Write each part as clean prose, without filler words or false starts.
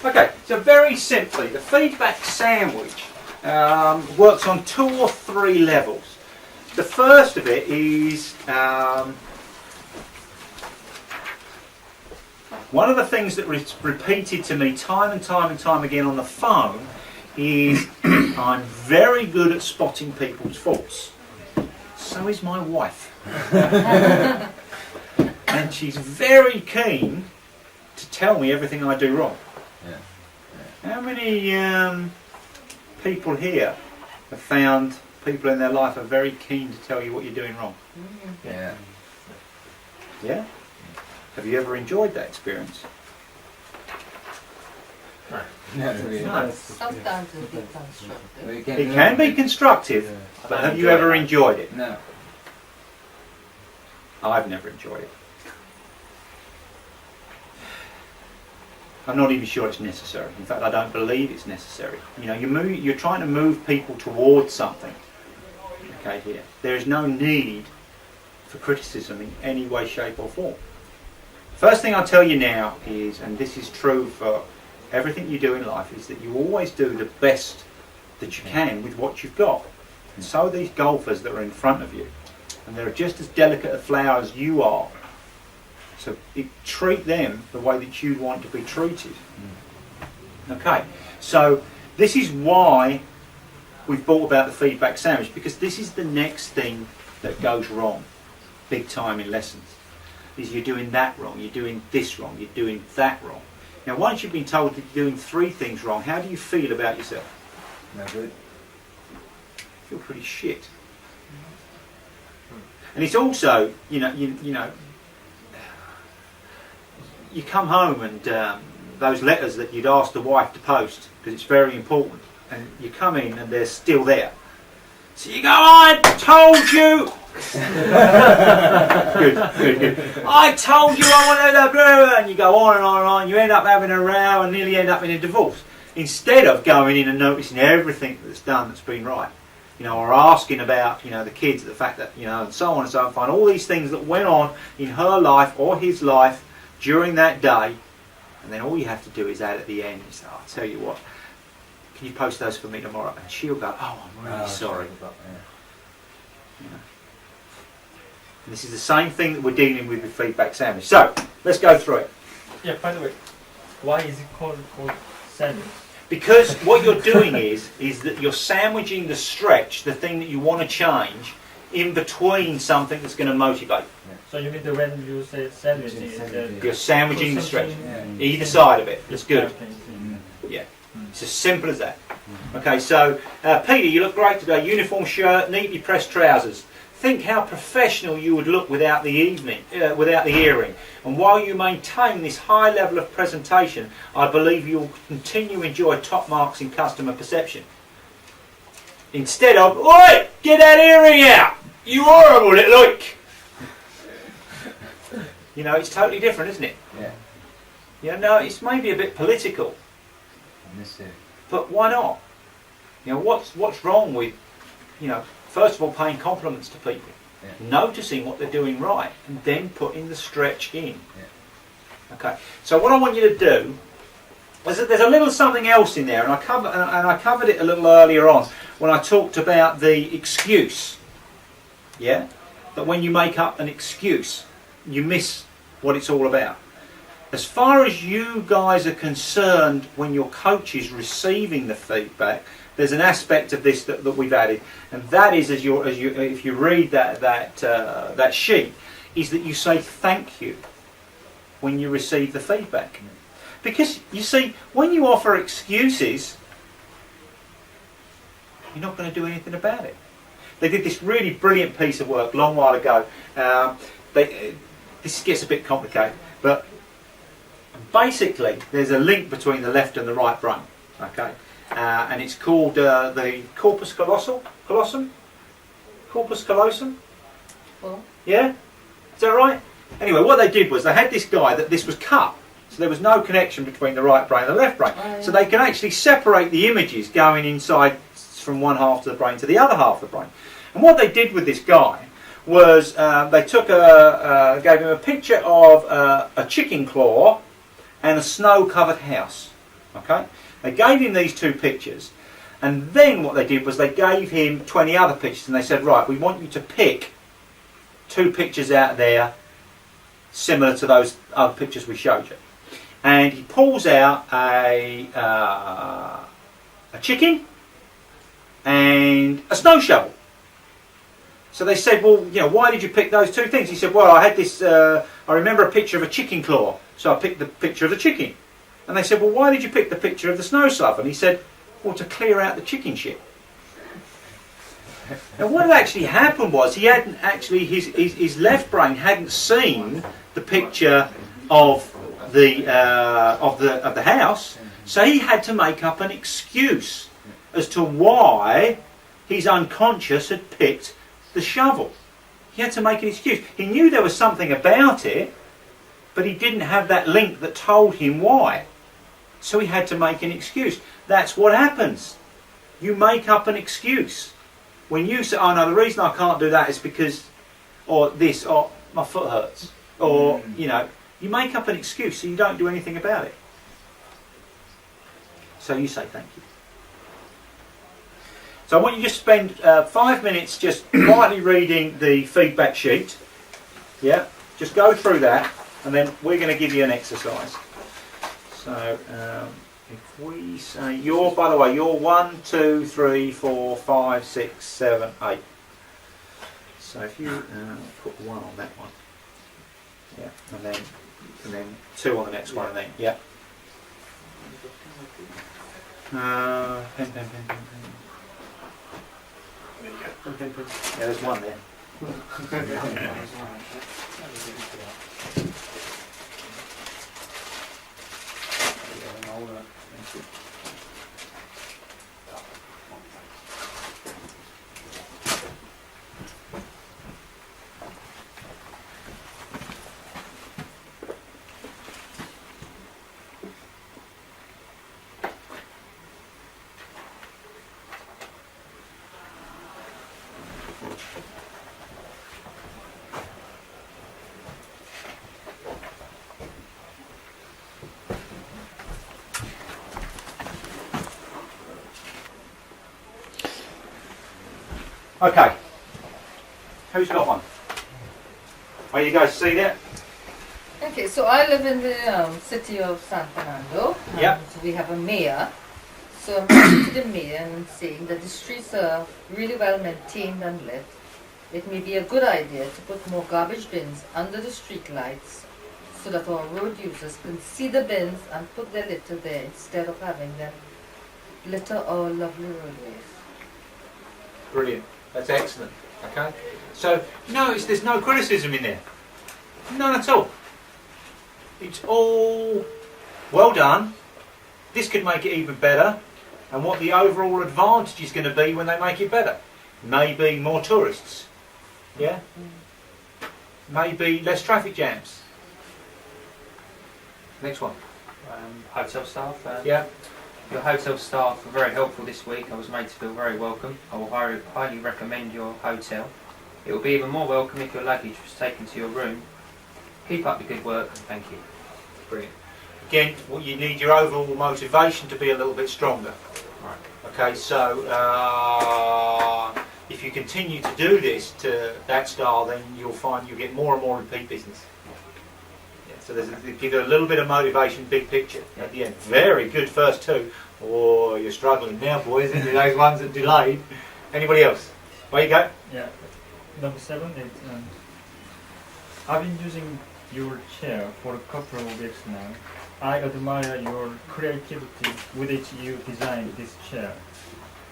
Okay, so very simply, the feedback sandwich works on 2 or 3 levels. The first of it is one of the things that was repeated to me time and time again on the phone is I'm very good at spotting people's faults. So is my wife. And she's very keen to tell me everything I do wrong. Yeah. How many people here have found people in their life are very keen to tell you what you're doing wrong? Yeah. Yeah? Have you ever enjoyed that experience? No. Sometimes it be constructive. It can be constructive, but have you ever enjoyed it? No. I've never enjoyed it. I'm not even sure it's necessary. In fact, I don't believe it's necessary. You know, you're trying to move people towards something. Okay, here. There is no need for criticism in any way, shape or form. First thing I'll tell you now is, and this is true for everything you do in life, is that you always do the best that you can with what you've got. And so these golfers that are in front of you, and they're just as delicate a flower as you are. So treat them the way that you want to be treated. Okay, so this is why we've brought about the feedback sandwich, because this is the next thing that goes wrong big time in lessons. Is you're doing that wrong, you're doing this wrong, you're doing that wrong. Now once you've been told that you're doing 3 things wrong, how do you feel about yourself? No good. I feel pretty shit. And it's also, you know, you come home and those letters that you'd asked the wife to post, because it's very important, and you come in and they're still there. So you go, I told you! good. I told you I wanted a blah, and you go on and on and on, you end up having a row and nearly end up in a divorce. Instead of going in and noticing everything that's done that's been right. You know, or asking about, you know, the kids, the fact that, you know, and so on and so on, all these things that went on in her life or his life during that day, and then all you have to do is add at the end, you say, I'll tell you what, can you post those for me tomorrow? And she'll go, oh, I'm really sorry. You know. And this is the same thing that we're dealing with feedback sandwich. So, let's go through it. Yeah, by the way, why is it called sandwich? Because what you're doing is that you're sandwiching the stretch, the thing that you want to change, in between something that's going to motivate. So you mean that when you say sandwich, You're sandwiching the stretch. Either side of it. That's good. Yeah. It's as simple as that. Okay, so Peter, you look great today. Uniform shirt, neatly pressed trousers. Think how professional you would look without the earring. And while you maintain this high level of presentation, I believe you'll continue to enjoy top marks in customer perception. Instead of, oi, get that earring out! You horrible little oik! You know, it's totally different, isn't it? Yeah. You know, it's maybe a bit political. But why not? You know, what's wrong with, you know, first of all, paying compliments to people, noticing what they're doing right, and then putting the stretch in. Yeah. Okay. So what I want you to do, there's a little something else in there, and I covered it a little earlier on when I talked about the excuse. Yeah. That when you make up an excuse, you miss what it's all about. As far as you guys are concerned, when your coach is receiving the feedback, there's an aspect of this that we've added, and that is, if you read that sheet, is that you say thank you when you receive the feedback. Because you see, when you offer excuses, you're not going to do anything about it. They did this really brilliant piece of work a long while ago. This gets a bit complicated, but basically there's a link between the left and the right brain. Okay. And it's called the corpus callosum. Corpus callosum? Well. Yeah? Is that right? Anyway, what they did was they had this guy that this was cut. So there was no connection between the right brain and the left brain. Oh, yeah. So they can actually separate the images going inside from one half of the brain to the other half of the brain. And what they did with this guy was they took gave him a picture of a chicken claw and a snow-covered house. Okay? They gave him these 2 pictures, and then what they did was they gave him 20 other pictures, and they said, right, we want you to pick 2 pictures out there similar to those other pictures we showed you. And he pulls out a chicken and a snow shovel. So they said, well, you know, why did you pick those 2 things? He said, well, I had this, I remember a picture of a chicken claw, so I picked the picture of the chicken. And they said, well, why did you pick the picture of the snow slough? And he said, well, to clear out the chicken shit. Now, what had actually happened was he hadn't actually, his left brain hadn't seen the picture of the house, so he had to make up an excuse as to why his unconscious had picked the shovel. He had to make an excuse. He knew there was something about it, but he didn't have that link that told him why. So he had to make an excuse. That's what happens. You make up an excuse. When you say, oh no, the reason I can't do that is because, or this, or my foot hurts, or, you know, you make up an excuse so you don't do anything about it. So you say thank you. So I want you to just spend 5 minutes just quietly reading the feedback sheet. Yeah, just go through that, and then we're going to give you an exercise. So if we say by the way, you're 1, 2, 3, 4, 5, 6, 7, 8. So if you put 1 on that one, yeah, and then 2 on the next one, and then yeah. Pen. Yeah, there's 1 there. Okay, who's got one? Are you guys see that? Okay, so I live in the city of San Fernando. Yep. So we have a mayor. So I'm writing to the mayor and saying that the streets are really well maintained and lit. It may be a good idea to put more garbage bins under the street lights so that our road users can see the bins and put their litter there instead of having them litter our lovely roadways. Brilliant. That's excellent. Okay. So notice there's no criticism in there. None at all. It's all well done. This could make it even better. And what the overall advantage is going to be when they make it better. Maybe more tourists. Yeah? Maybe less traffic jams. Next one. Hotel staff. Yeah. Your hotel staff were very helpful this week. I was made to feel very welcome. I will highly recommend your hotel. It will be even more welcome if your luggage was taken to your room. Keep up the good work. Thank you. Brilliant. Again, what you need your overall motivation to be a little bit stronger. Right. Okay, so if you continue to do this to that style, then you'll find you get more and more repeat business. Yeah, so give you a little bit of motivation, big picture at the end. Very good first 2. Oh, you're struggling now, boys, isn't it? Those ones that delayed. Anybody else? Where you go? Yeah, number 7 is I've been using your chair for a couple of weeks now. I admire your creativity with which you designed this chair.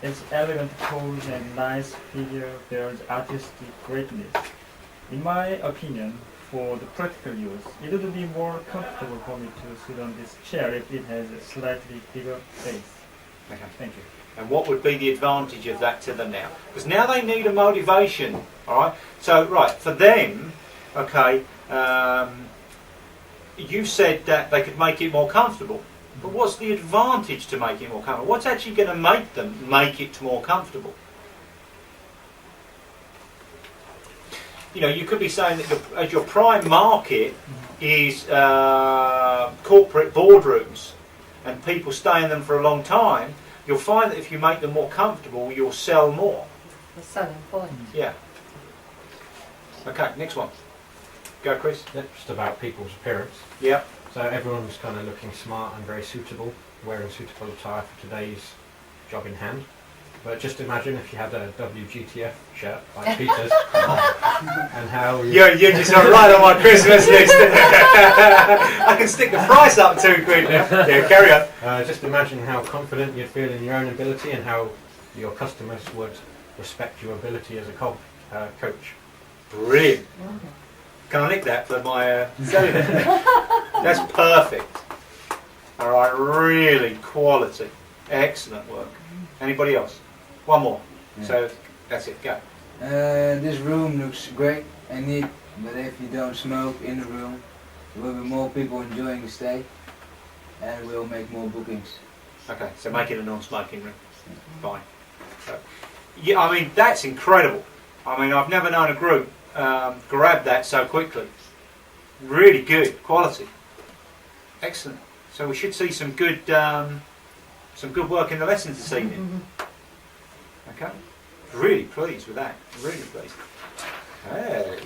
Its elegant pose and nice figure bears artistic greatness. In my opinion, for the practical use, it would be more comfortable for me to sit on this chair if it has a slightly bigger base. Okay. Thank you. And what would be the advantage of that to them now? Because now they need a motivation, all right? So, right, for them, okay, you said that they could make it more comfortable. But what's the advantage to make it more comfortable? What's actually going to make them make it more comfortable? You know, you could be saying that your prime market is corporate boardrooms. and people stay in them for a long time, you'll find that if you make them more comfortable, you'll sell more. The selling point. Yeah. Okay, next one. Go, Chris. Just about people's appearance. Yeah. So everyone's kind of looking smart and very suitable, wearing suitable attire for today's job in hand. But just imagine if you had a WGTF shirt like Peter's, and how You just got right on my Christmas list. I can stick the price up £2 now. Yeah, carry on. just imagine how confident you'd feel in your own ability and how your customers would respect your ability as a coach. Brilliant. Can I nick that for my selling? That's perfect. All right, really quality. Excellent work. Anybody else? One more. Yeah. So that's it. Go. This room looks great and neat, but if you don't smoke in the room, there will be more people enjoying the stay, and we'll make more bookings. Okay, so make it a non-smoking room. Fine. So, yeah, I mean that's incredible. I mean I've never known a group grab that so quickly. Really good quality. Excellent. So we should see some good work in the lessons this evening. Okay. Really pleased with that. Really pleased. Hey.